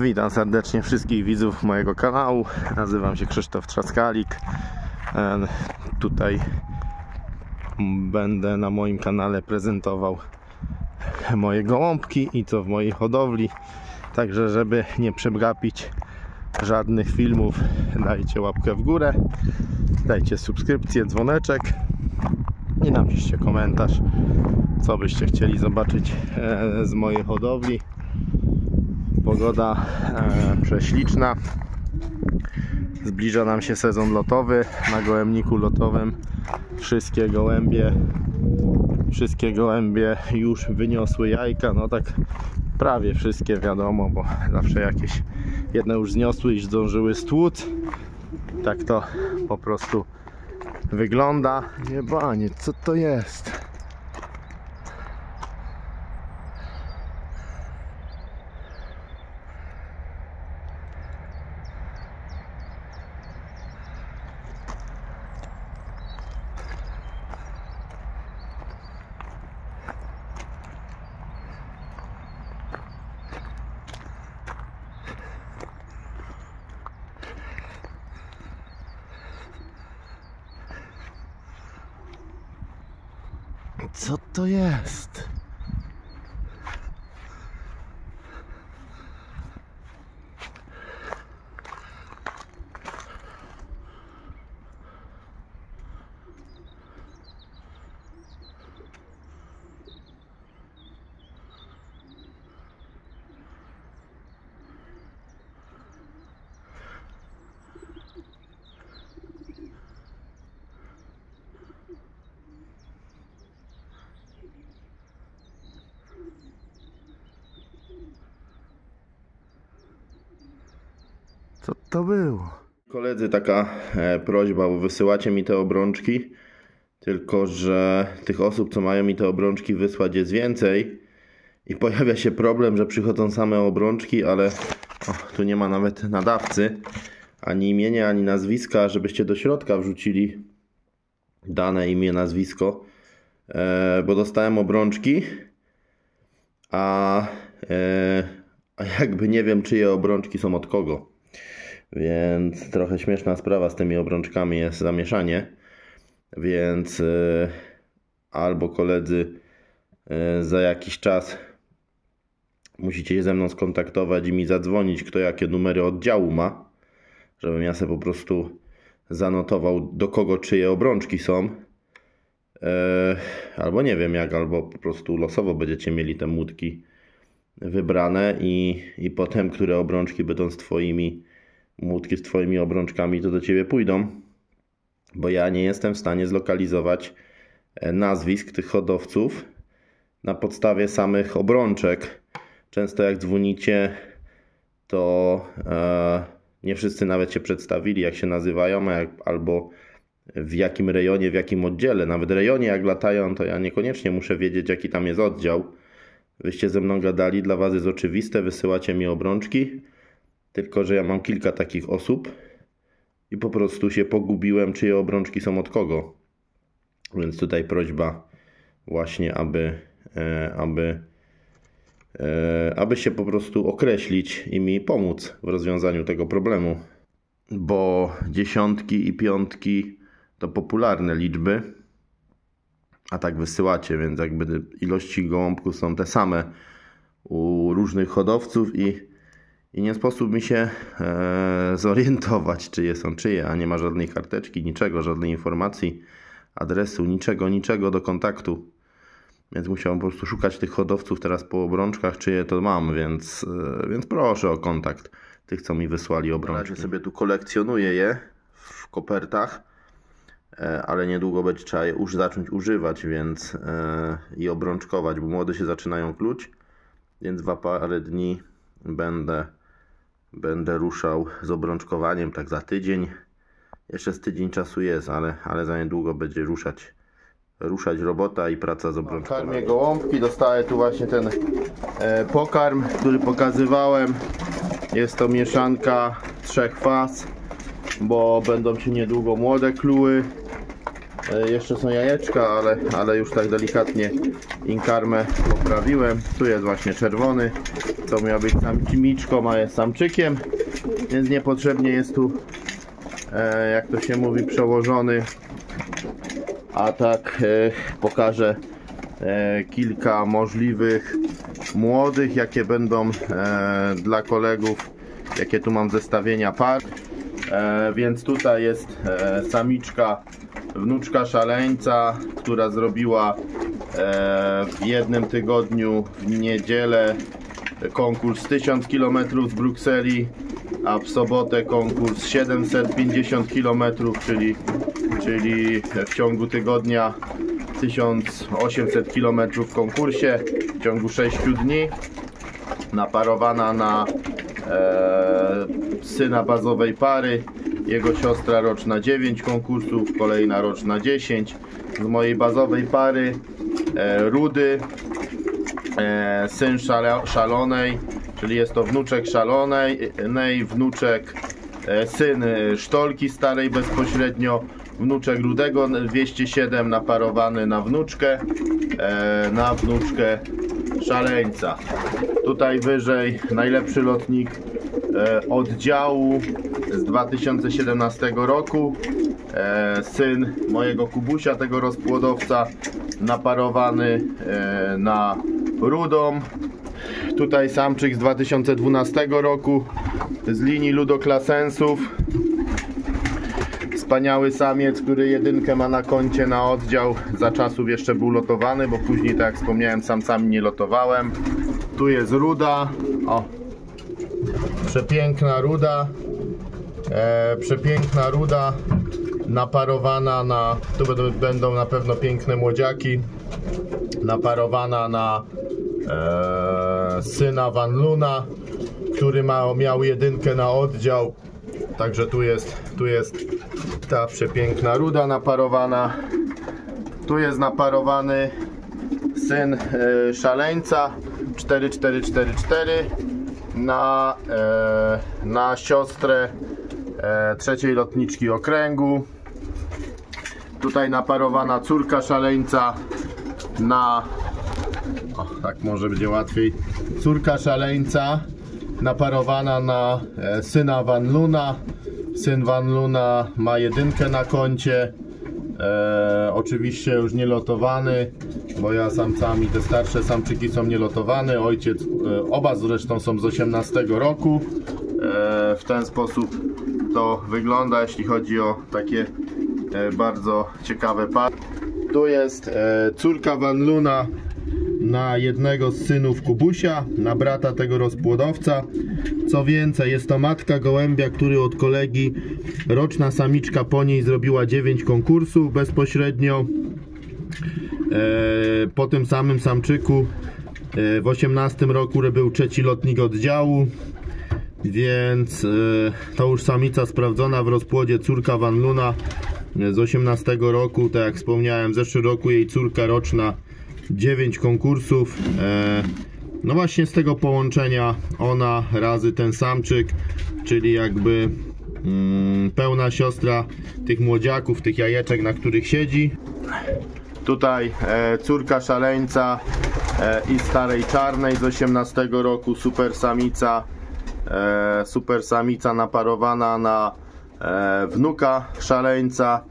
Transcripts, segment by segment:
Witam serdecznie wszystkich widzów mojego kanału. Nazywam się Krzysztof Trzaskalik. Tutaj będę na moim kanale prezentował moje gołąbki i co w mojej hodowli. Także żeby nie przegapić żadnych filmów, dajcie łapkę w górę, dajcie subskrypcję, dzwoneczek i napiszcie komentarz, co byście chcieli zobaczyć z mojej hodowli. Pogoda prześliczna. Zbliża nam się sezon lotowy. Na gołębniku lotowym wszystkie gołębie już wyniosły jajka. No tak prawie wszystkie, wiadomo, bo zawsze jakieś jedne już zniosły i zdążyły stłuc. Tak to po prostu wygląda. Jebanie, co to jest? Co to jest? Co to było? Koledzy, taka prośba, bo wysyłacie mi te obrączki, tylko że tych osób, co mają mi te obrączki wysłać, jest więcej i pojawia się problem, że przychodzą same obrączki, ale tu nie ma nawet nadawcy, ani imienia, ani nazwiska, żebyście do środka wrzucili dane imię, nazwisko, bo dostałem obrączki, a jakby nie wiem, czyje obrączki są od kogo. Więc trochę śmieszna sprawa z tymi obrączkami, jest zamieszanie. Więc albo koledzy za jakiś czas musicie się ze mną skontaktować i mi zadzwonić, kto jakie numery oddziału ma, żebym ja sobie po prostu zanotował, do kogo czyje obrączki są. Albo nie wiem jak, albo po prostu losowo będziecie mieli te młódki wybrane i potem, które obrączki będą z twoimi młódki z twoimi obrączkami, to do ciebie pójdą, bo ja nie jestem w stanie zlokalizować nazwisk tych hodowców na podstawie samych obrączek. Często jak dzwonicie, to nie wszyscy nawet się przedstawili, jak się nazywają, albo w jakim rejonie, w jakim oddziale. Nawet rejonie jak latają, to ja niekoniecznie muszę wiedzieć, jaki tam jest oddział. Wyście ze mną gadali, dla was jest oczywiste, wysyłacie mi obrączki. Tylko że ja mam kilka takich osób i po prostu się pogubiłem, czyje obrączki są od kogo. Więc tutaj prośba właśnie, aby się po prostu określić i mi pomóc w rozwiązaniu tego problemu. Bo dziesiątki i piątki to popularne liczby, a tak wysyłacie, więc jakby ilości gołąbków są te same u różnych hodowców i nie sposób mi się zorientować, czyje są czyje, a nie ma żadnej karteczki, niczego, żadnej informacji, adresu, niczego do kontaktu. Więc musiałem po prostu szukać tych hodowców teraz po obrączkach, czyje to mam, więc proszę o kontakt tych, co mi wysłali obrączki. Ja sobie tu kolekcjonuję je w kopertach, ale niedługo będzie trzeba je już zacząć używać, więc i obrączkować, bo młode się zaczynają kluć, więc za parę dni będę ruszał z obrączkowaniem, tak za tydzień. Jeszcze z tydzień czasu jest, ale za niedługo będzie ruszać robota i praca z obrączkowaniem. Karmię gołąbki, dostaję tu właśnie ten pokarm, który pokazywałem. Jest to mieszanka 3 faz, bo będą się niedługo młode kluły. Jeszcze są jajeczka, ale już tak delikatnie im karmę poprawiłem. Tu jest właśnie czerwony, To miała być samczymiczką, a jest samczykiem, więc niepotrzebnie jest tu, jak to się mówi, przełożony. A tak pokażę kilka możliwych młodych, jakie będą dla kolegów, jakie tu mam zestawienia par. Więc tutaj jest samiczka, wnuczka szaleńca, która zrobiła w jednym tygodniu w niedzielę konkurs 1000 km z Brukseli, a w sobotę konkurs 750 km, czyli w ciągu tygodnia 1800 km w konkursie w ciągu 6 dni. Naparowana na syna bazowej pary, jego siostra roczna 9 konkursów, kolejna roczna 10. Z mojej bazowej pary Rudy, syn szalonej, czyli jest to wnuczek szalonej, wnuczek, syn sztolki starej bezpośrednio, wnuczek Rudego 207 naparowany na wnuczkę szaleńca. Tutaj wyżej najlepszy lotnik oddziału z 2017 roku, syn mojego Kubusia, tego rozpłodowca, naparowany na Rudą. Tutaj samczyk z 2012 roku z linii ludoklasensów. Wspaniały samiec, który jedynkę ma na koncie na oddział. Za czasów jeszcze był lotowany, bo później, tak jak wspomniałem, samcami nie lotowałem. Tu jest Ruda. O, przepiękna Ruda. Przepiękna Ruda naparowana na... Tu będą na pewno piękne młodziaki. Naparowana na syna Van Luna, który miał jedynkę na oddział. Także tu jest ta przepiękna Ruda naparowana. Tu jest naparowany syn szaleńca 4444 na siostrę trzeciej lotniczki okręgu. Tutaj naparowana córka szaleńca na... O, tak może będzie łatwiej. Córka szaleńca naparowana na syna Van Luna. Syn Van Luna ma jedynkę na koncie. Oczywiście już nie lotowany, bo ja samcami, te starsze samczyki są nielotowane. Ojciec, oba zresztą są z 18 roku. W ten sposób to wygląda, jeśli chodzi o takie bardzo ciekawe pary. Tu jest córka Van Luna na jednego z synów Kubusia, na brata tego rozpłodowca. Co więcej, jest to matka gołębia, który od kolegi, roczna samiczka po niej zrobiła 9 konkursów bezpośrednio. Po tym samym samczyku w 18 roku był trzeci lotnik oddziału, więc to już samica sprawdzona w rozpłodzie, córka Van Luna z 18 roku. Tak jak wspomniałem, w zeszłym roku jej córka roczna 9 konkursów. No właśnie z tego połączenia ona razy ten samczyk, czyli jakby pełna siostra tych młodziaków, tych jajeczek, na których siedzi. Tutaj córka szaleńca i starej czarnej z 18 roku, super samica naparowana na wnuka szaleńca,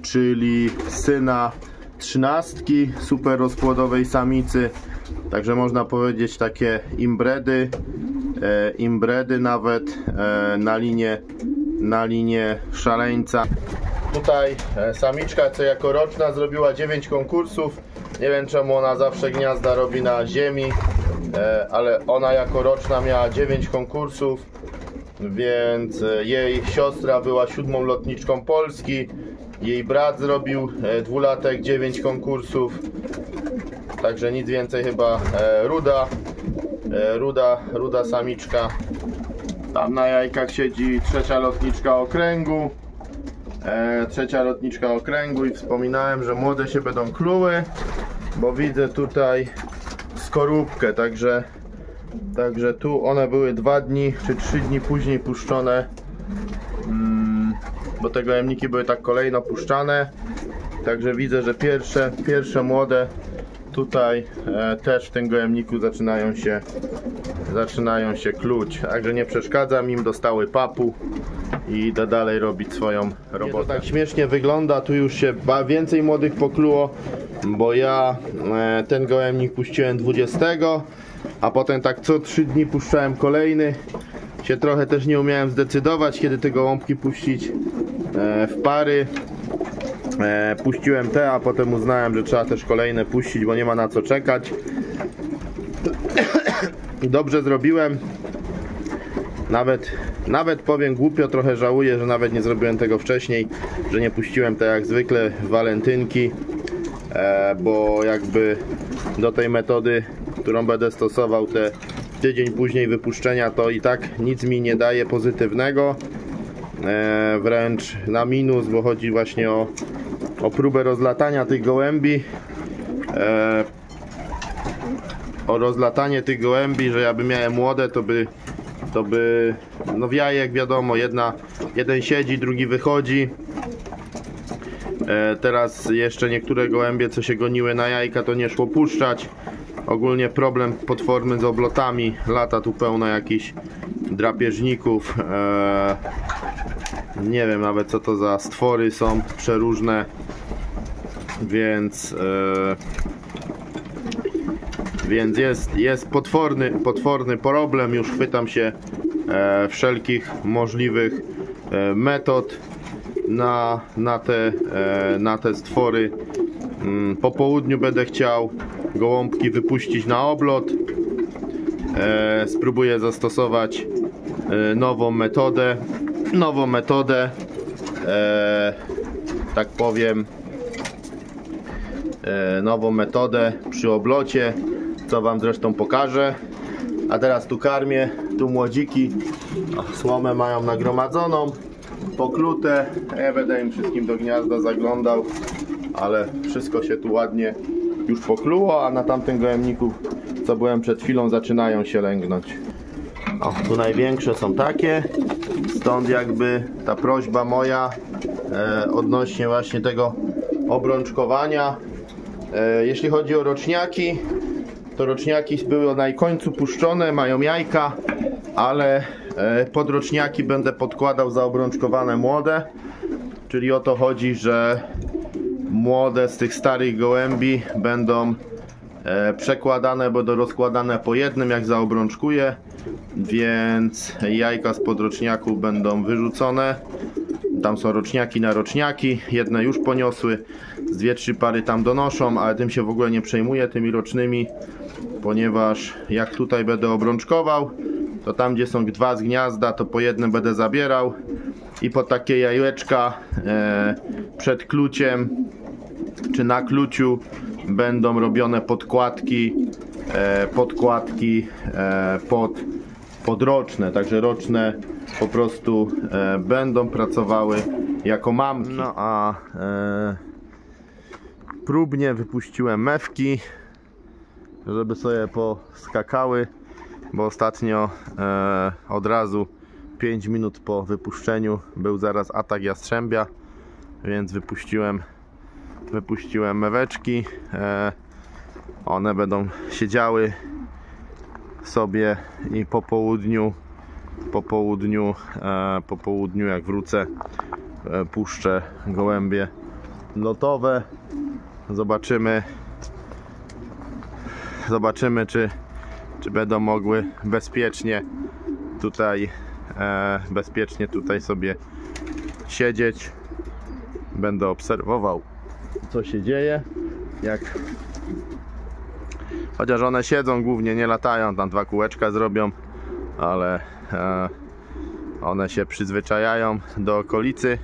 czyli syna 13 super rozpłodowej samicy. Także można powiedzieć takie imbredy nawet na linię szaleńca. Tutaj samiczka, co jako roczna zrobiła 9 konkursów. Nie wiem, czemu ona zawsze gniazda robi na ziemi, ale ona jako roczna miała 9 konkursów, więc jej siostra była 7. lotniczką Polski. Jej brat zrobił dwulatek 9 konkursów. Także nic więcej chyba. Ruda samiczka. Tam na jajkach siedzi trzecia lotniczka okręgu. I wspominałem, że młode się będą kluły, bo widzę tutaj skorupkę. Także tu one były 2 dni czy 3 dni później puszczone, bo te gołębniki były tak kolejno puszczane. Także widzę, że pierwsze młode tutaj też w tym gołębniku zaczynają się kluć, także nie przeszkadzam im, dostały papu i idę dalej robić swoją robotę. To tak śmiesznie wygląda, tu już się więcej młodych pokluło, bo ja ten gołębnik puściłem 20, a potem tak co 3 dni puszczałem kolejny. Się trochę też nie umiałem zdecydować, kiedy te gołąbki puścić w pary. Puściłem te, a potem uznałem, że trzeba też kolejne puścić, bo nie ma na co czekać. Dobrze zrobiłem. Nawet powiem głupio, trochę żałuję, że nawet nie zrobiłem tego wcześniej, że nie puściłem tak jak zwykle w walentynki, bo jakby do tej metody, którą będę stosował te tydzień później wypuszczenia, to i tak nic mi nie daje pozytywnego, wręcz na minus, bo chodzi właśnie o próbę rozlatania tych gołębi, o rozlatanie tych gołębi, że ja bym miał młode, to by no w jajek wiadomo, jeden siedzi, drugi wychodzi. Teraz jeszcze niektóre gołębie, co się goniły na jajka, to nie szło puszczać. Ogólnie problem potworny z oblotami, lata tu pełno jakichś drapieżników. Nie wiem nawet co to za stwory są przeróżne, więc jest potworny problem. Już chwytam się wszelkich możliwych metod na te stwory. Po południu będę chciał gołąbki wypuścić na oblot. Spróbuję zastosować nową metodę, tak powiem, nową metodę przy oblocie, co wam zresztą pokażę. A teraz tu karmię, tu młodziki słomę mają nagromadzoną, poklute. Ja będę im wszystkim do gniazda zaglądał, ale wszystko się tu ładnie już pokluło, a na tamtym gołębniku, co byłem przed chwilą, zaczynają się lęgnąć. O, tu największe są takie, stąd jakby ta prośba moja odnośnie właśnie tego obrączkowania. Jeśli chodzi o roczniaki, to roczniaki były na końcu puszczone, mają jajka, ale pod roczniaki będę podkładał zaobrączkowane młode, czyli o to chodzi, że młode z tych starych gołębi będą przekładane, będą rozkładane po jednym, jak zaobrączkuję, więc jajka z podroczniaków będą wyrzucone. Tam są roczniaki na roczniaki, jedne już poniosły, z 2-3 pary tam donoszą, ale tym się w ogóle nie przejmuję, tymi rocznymi, ponieważ jak tutaj będę obrączkował, to tam gdzie są 2 z gniazda, to po jednym będę zabierał i po takie jajeczka przed kluciem czy na kluciu będą robione podkładki podroczne, także roczne po prostu będą pracowały jako mamki. No a próbnie wypuściłem mewki, żeby sobie poskakały, bo ostatnio od razu 5 minut po wypuszczeniu był zaraz atak jastrzębia, więc wypuściłem meweczki. One będą siedziały sobie i po południu jak wrócę, puszczę gołębie lotowe. Zobaczymy czy będą mogły bezpiecznie tutaj sobie siedzieć. Będę obserwował, co się dzieje, chociaż one siedzą głównie, nie latają, tam 2 kółeczka zrobią, ale one się przyzwyczajają do okolicy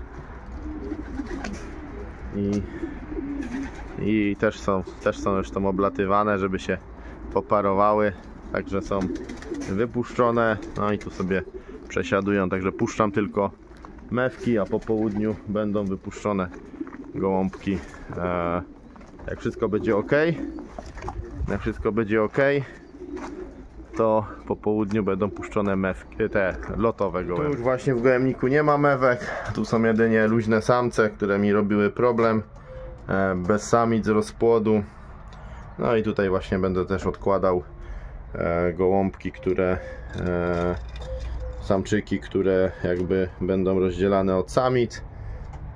i też są zresztą oblatywane, żeby się poparowały, także są wypuszczone, no i tu sobie przesiadują, także puszczam tylko mewki, a po południu będą wypuszczone gołąbki. Jak wszystko będzie ok, to po południu będą puszczone mewki, te lotowe gołębie. Tu już właśnie w gołębniku nie ma mewek, tu są jedynie luźne samce, które mi robiły problem, bez samic z rozpłodu. No i tutaj właśnie będę też odkładał gołąbki, które samczyki, które jakby będą rozdzielane od samic,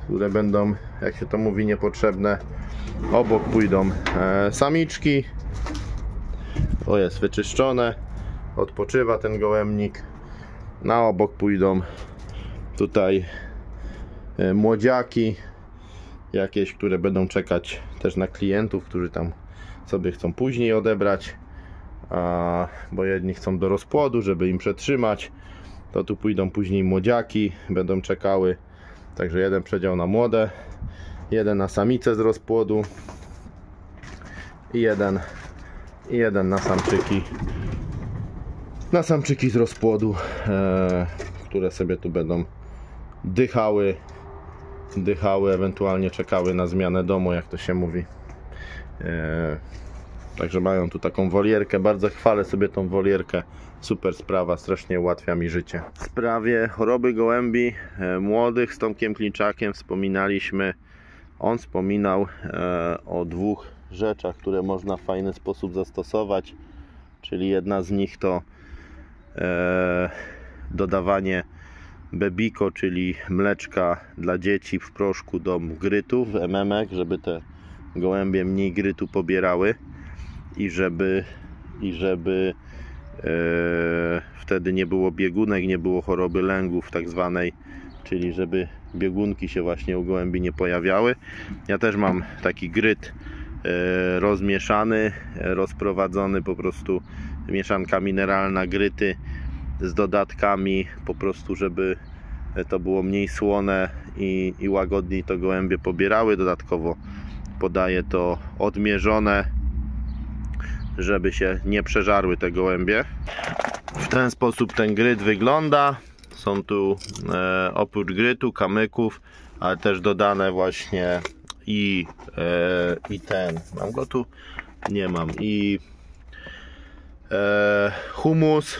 które będą, jak się to mówi, niepotrzebne. Obok pójdą samiczki. O, jest wyczyszczone, odpoczywa ten gołębnik. Na obok pójdą tutaj młodziaki jakieś, które będą czekać też na klientów, którzy tam sobie chcą później odebrać, bo jedni chcą do rozpłodu, żeby im przetrzymać, to tu pójdą później młodziaki, będą czekały. Także jeden przedział na młode, jeden na samice z rozpłodu i jeden na samczyki z rozpłodu, które sobie tu będą dychały, ewentualnie czekały na zmianę domu, jak to się mówi. Także mają tu taką wolierkę, bardzo chwalę sobie tą wolierkę, super sprawa, strasznie ułatwia mi życie. W sprawie choroby gołębi młodych z Tomkiem Klinczakiem wspominaliśmy. On wspominał o dwóch rzeczach, które można w fajny sposób zastosować, czyli jedna z nich to dodawanie bebiko, czyli mleczka dla dzieci w proszku do grytów, MMek, żeby te gołębie mniej grytu pobierały i żeby wtedy nie było biegunek, nie było choroby lęgów tak zwanej, czyli żeby biegunki się właśnie u gołębi nie pojawiały. Ja też mam taki gryt rozmieszany, rozprowadzony, po prostu mieszanka mineralna, gryty z dodatkami, po prostu żeby to było mniej słone i łagodniej to gołębie pobierały. Dodatkowo podaję to odmierzone, żeby się nie przeżarły te gołębie. W ten sposób ten gryt wygląda. Są tu oprócz grytu, kamyków, ale też dodane właśnie i ten, mam go tu? Nie mam. I humus,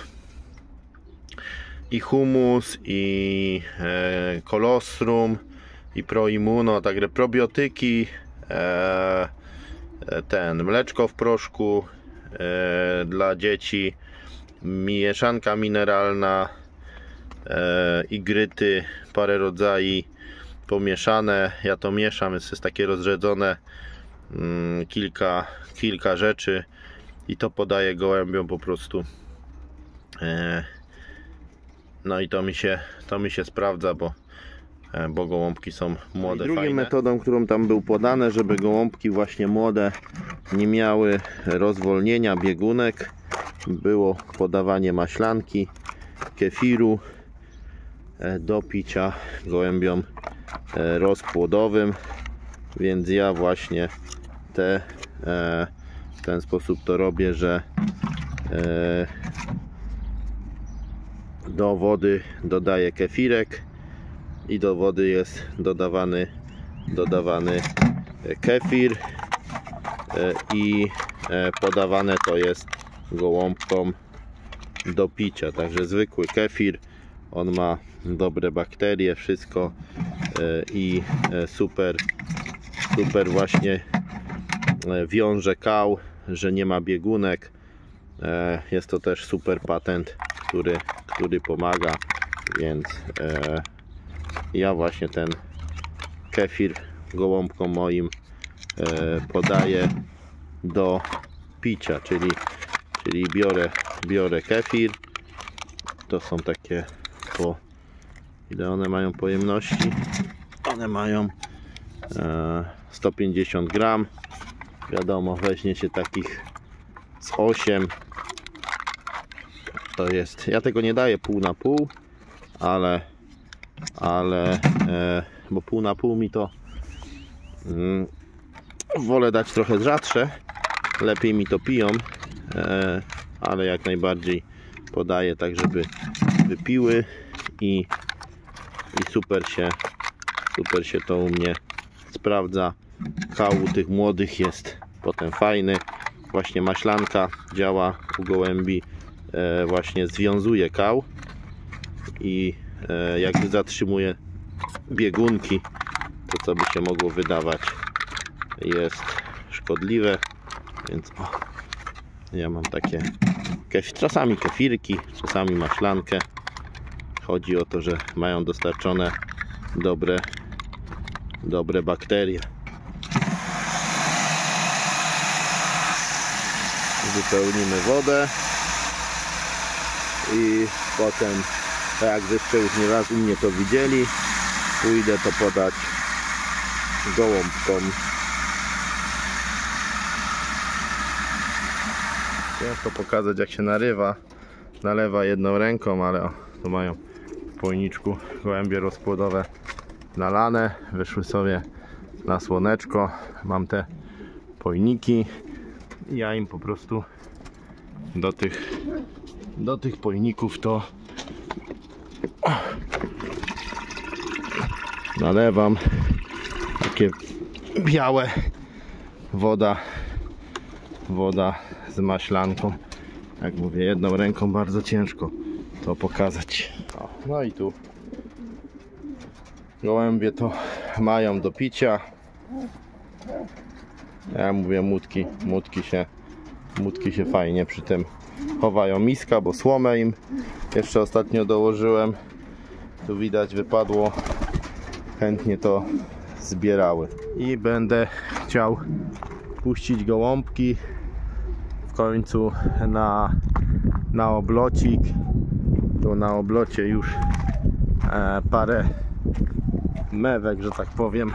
i kolostrum, i proimmuno, także probiotyki, mleczko w proszku dla dzieci, mieszanka mineralna i gryty, parę rodzajów pomieszane. Ja to mieszam, jest takie rozrzedzone, kilka rzeczy i to podaję gołębiom po prostu. No i to mi się sprawdza, bo gołąbki są młode. Drugą metodą, którą tam był podane, żeby gołąbki właśnie młode nie miały rozwolnienia biegunek, było podawanie maślanki, kefiru do picia gołębiom rozpłodowym, więc ja właśnie w ten sposób to robię, że do wody dodaję kefirek i do wody jest dodawany kefir i podawane to jest gołąbkom do picia. Także zwykły kefir, on ma dobre bakterie, wszystko i super właśnie wiąże kał, że nie ma biegunek. Jest to też super patent, który pomaga, więc ja właśnie ten kefir gołąbkom moim podaję do picia, czyli biorę kefir. To są takie, po ile one mają pojemności? One mają 150 gram. Wiadomo, weźmie się takich z 8. To jest, ja tego nie daję pół na pół, ale bo pół na pół mi to wolę dać trochę rzadsze, lepiej mi to piją, ale jak najbardziej podaję tak, żeby wypiły i super się to u mnie sprawdza. Kał u tych młodych jest potem fajny. Właśnie maślanka działa u gołębi, właśnie związuje kał i jakby zatrzymuje biegunki, to co by się mogło wydawać jest szkodliwe, Więc o, ja mam takie czasami kefirki, czasami maślankę. Chodzi o to, że mają dostarczone dobre bakterie. Wypełnimy wodę i potem, tak jak żeście już nieraz u mnie to widzieli, pójdę to podać gołąbkom. Ciężko pokazać, jak się nalewa jedną ręką, ale o, tu mają w pojniczku gołębie rozpłodowe nalane, wyszły sobie na słoneczko. Mam te pojniki i ja im po prostu do tych pojników to nalewam. Takie białe, woda z maślanką. Jak mówię, jedną ręką bardzo ciężko to pokazać. O, no i tu gołębie to mają do picia. Ja mówię, mutki się fajnie przy tym chowają. Miska, bo słomę im jeszcze ostatnio dołożyłem. Tu widać, wypadło. Chętnie to zbierały. I będę chciał puścić gołąbki w końcu na oblocik. Tu na oblocie już parę mewek, że tak powiem.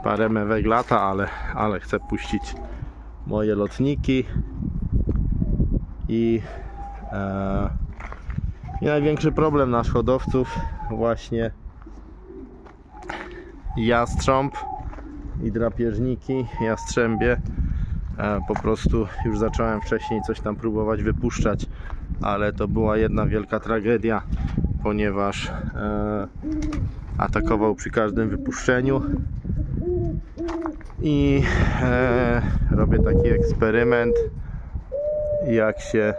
Parę mewek lata, ale chcę puścić moje lotniki. I największy problem nasz hodowców właśnie jastrząb i drapieżniki, jastrzębie. Po prostu już zacząłem wcześniej coś tam próbować wypuszczać, ale to była jedna wielka tragedia, ponieważ atakował przy każdym wypuszczeniu. I robię taki eksperyment, jak się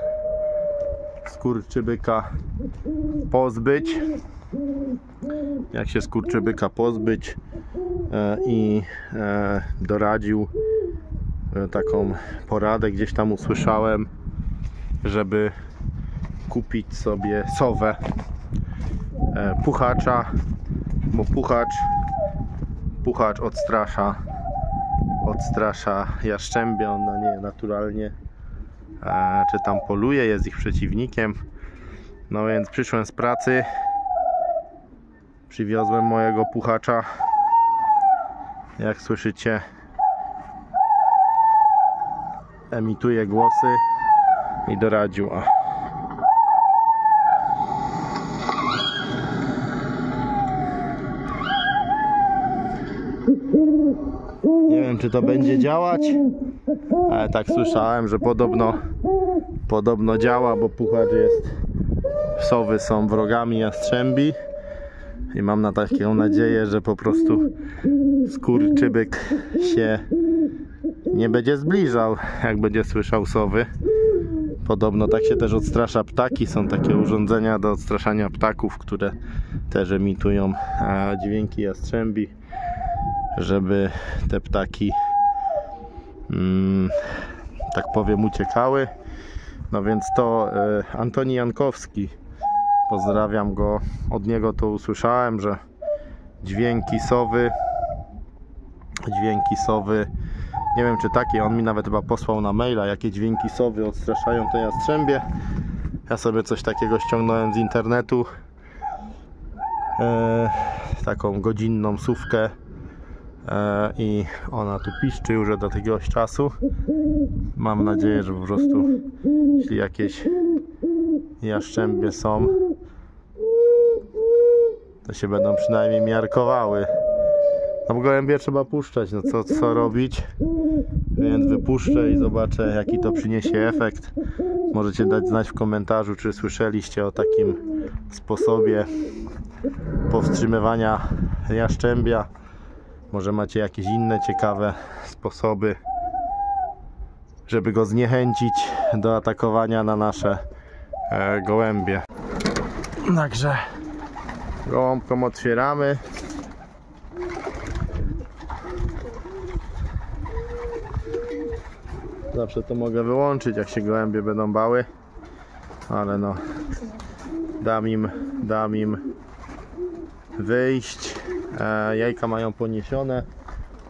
skurczybyka pozbyć, i doradził taką poradę, gdzieś tam usłyszałem, żeby kupić sobie sowę, puchacza, bo puchacz odstrasza jaszczębie, on na nie naturalnie czy tam poluje, jest ich przeciwnikiem. No więc przyszłem z pracy, przywiozłem mojego puchacza, jak słyszycie emituje głosy i doradził. Nie wiem, czy to będzie działać, ale tak słyszałem, że podobno działa, bo puchacz jest, sowy są wrogami jastrzębi i mam taką nadzieję, że po prostu skurczybyk się nie będzie zbliżał, jak będzie słyszał sowy. Podobno tak się też odstrasza ptaki, są takie urządzenia do odstraszania ptaków, które też emitują dźwięki jastrzębi, żeby te ptaki tak powiem uciekały. No więc to Antoni Jankowski, pozdrawiam go, od niego to usłyszałem, że dźwięki sowy, nie wiem czy takie, on mi nawet chyba posłał na maila, jakie dźwięki sowy odstraszają te jastrzębie. Ja sobie coś takiego ściągnąłem z internetu, taką godzinną sówkę, i ona tu piszczy już od jakiegoś czasu. Mam nadzieję, że po prostu jeśli jakieś jaszczębie są, to się będą przynajmniej miarkowały. No bo gołębie trzeba puszczać, no co robić, więc wypuszczę i zobaczę, jaki to przyniesie efekt. Możecie dać znać w komentarzu, czy słyszeliście o takim sposobie powstrzymywania jaszczębia. Może macie jakieś inne ciekawe sposoby, żeby go zniechęcić do atakowania na nasze gołębie. Także gołąbkom otwieramy. Zawsze to mogę wyłączyć, jak się gołębie będą bały. Ale no, dam im wyjść. Jajka mają poniesione.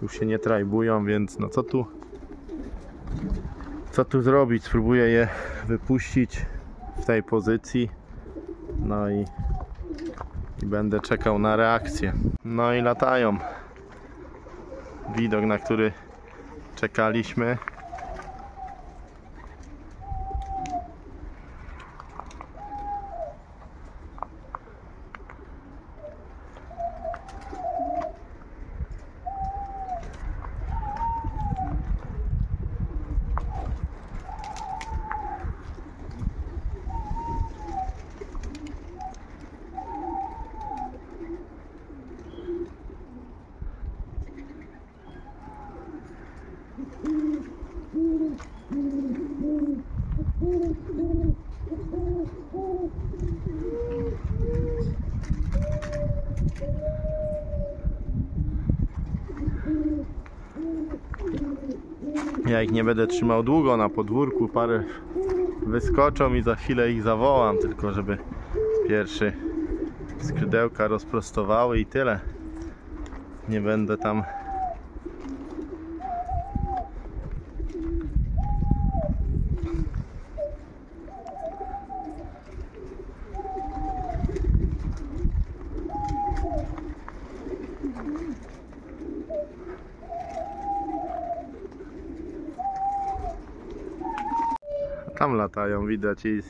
Już się nie trajbują, więc no co tu zrobić? Spróbuję je wypuścić w tej pozycji. No i będę czekał na reakcję. No i latają. Widok, na który czekaliśmy. Ja ich nie będę trzymał długo na podwórku, parę wyskoczą i za chwilę ich zawołam, tylko żeby pierwszy skrzydełka rozprostowały i tyle. Nie będę tam tam latają, widać i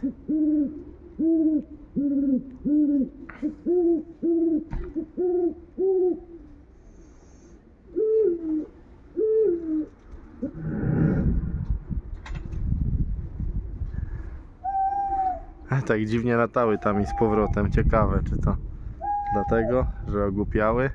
tak dziwnie latały tam i z powrotem. Ciekawe, czy to dlatego, że ogłupiały.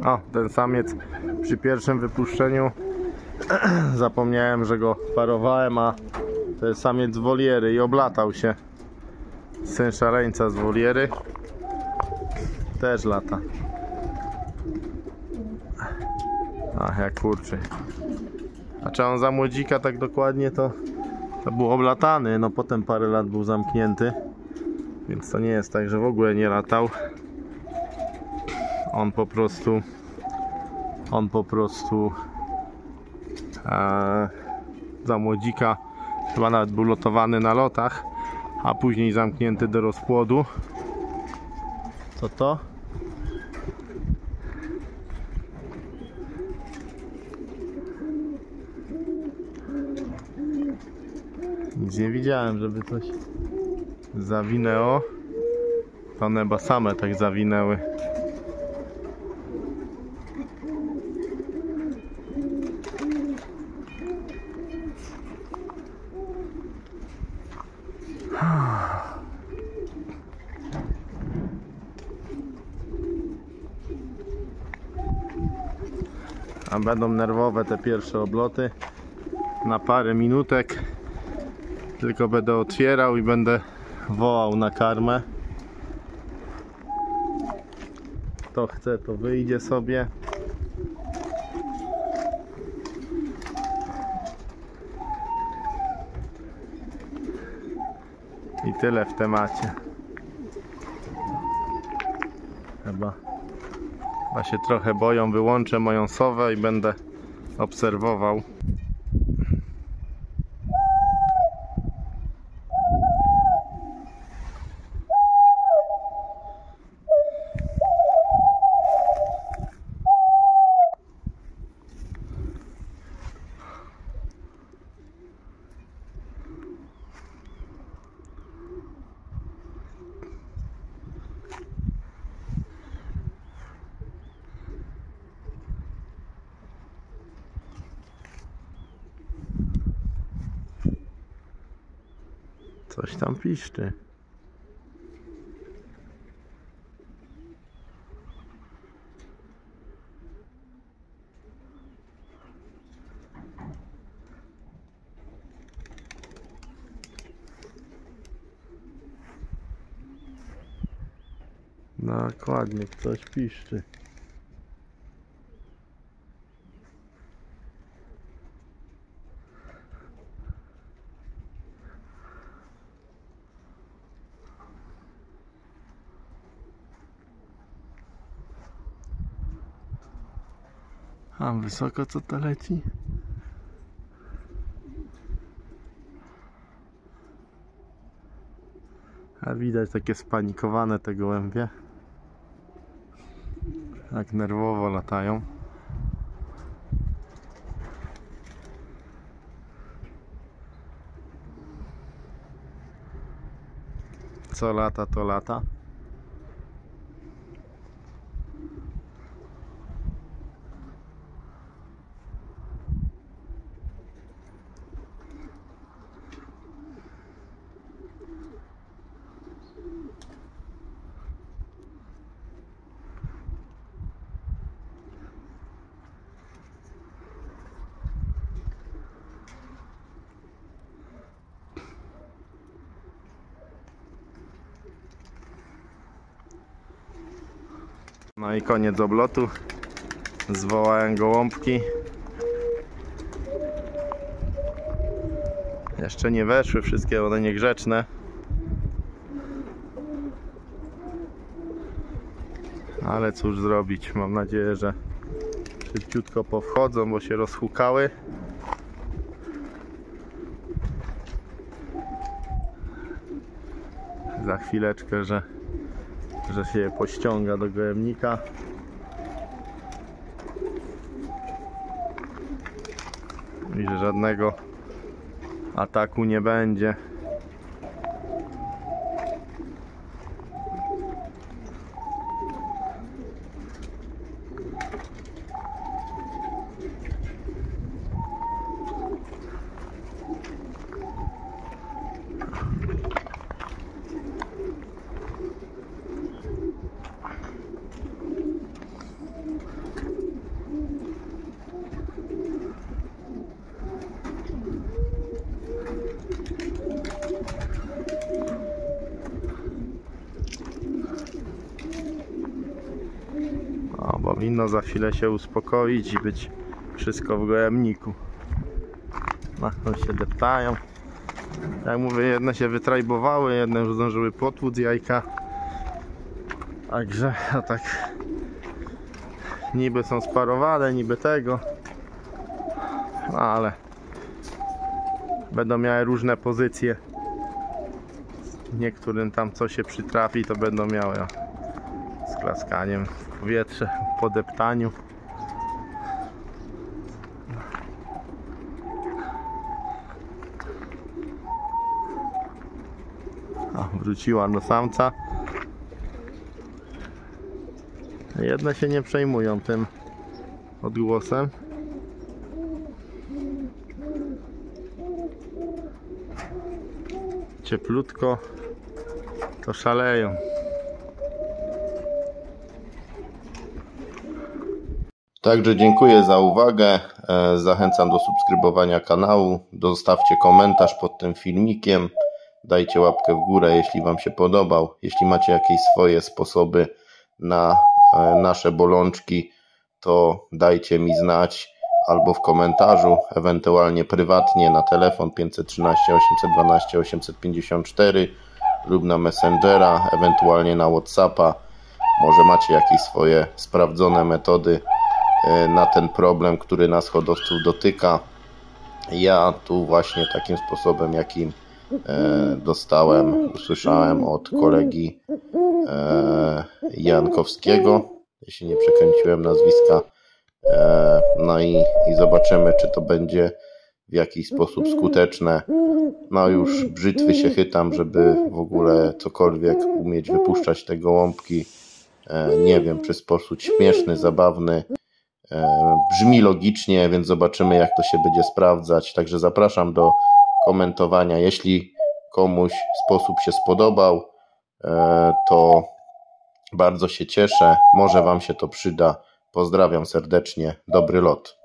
O, ten samiec przy pierwszym wypuszczeniu zapomniałem, że go parowałem, a to jest samiec z woliery i oblatał się. Syn szaleńca z woliery też lata. Ach, jak kurczy. A czy on za młodzika tak dokładnie to był oblatany, no potem parę lat był zamknięty, więc to nie jest tak, że w ogóle nie latał. On po prostu za młodzika chyba nawet był lotowany na lotach, a później zamknięty do rozpłodu. Co to? Nic nie widziałem, żeby coś zawinęło. One chyba same tak zawinęły. A będą nerwowe te pierwsze obloty na parę minutek. Tylko będę otwierał i będę wołał na karmę. Kto chce, to wyjdzie sobie. I tyle w temacie. Chyba się trochę boją. Wyłączę moją sowę i będę obserwował. Coś tam piszczy. Dokładnie, coś piszczy. A wysoko co to leci? A widać takie spanikowane te gołębie. Jak nerwowo latają. Co lata to lata. No i koniec oblotu. Zwołałem gołąbki. Jeszcze nie weszły wszystkie, one niegrzeczne. Ale cóż zrobić, mam nadzieję, że szybciutko powchodzą, bo się rozhukały. Za chwileczkę, że się je pościąga do gołębnika. I że żadnego ataku nie będzie. Powinno za chwilę się uspokoić i być wszystko w gołębniku. No, się deptają. Jak mówię, jedne się wytrajbowały, jedne już zdążyły potłuc jajka. Także a tak niby są sparowane, niby tego. No, ale będą miały różne pozycje. Niektórym tam co się przytrafi, to będą miały z klaskaniem w powietrze, po deptaniu. Wróciła do samca. Jedne się nie przejmują tym odgłosem. Cieplutko, to szaleją. Także dziękuję za uwagę. Zachęcam do subskrybowania kanału. Zostawcie komentarz pod tym filmikiem. Dajcie łapkę w górę, jeśli Wam się podobał. Jeśli macie jakieś swoje sposoby na nasze bolączki, to dajcie mi znać albo w komentarzu, ewentualnie prywatnie na telefon 513 812 854 lub na Messengera, ewentualnie na WhatsAppa. Może macie jakieś swoje sprawdzone metody na ten problem, który nas hodowców dotyka. Ja tu właśnie takim sposobem, jakim usłyszałem od kolegi Jankowskiego, jeśli nie przekręciłem nazwiska. No i zobaczymy, czy to będzie w jakiś sposób skuteczne. No już brzytwy się chytam, żeby w ogóle cokolwiek umieć wypuszczać te gołąbki. Nie wiem, czy w sposób śmieszny, zabawny. Brzmi logicznie, więc zobaczymy, jak to się będzie sprawdzać. Także zapraszam do komentowania. Jeśli komuś sposób się spodobał, to bardzo się cieszę. Może Wam się to przyda. Pozdrawiam serdecznie. Dobry lot.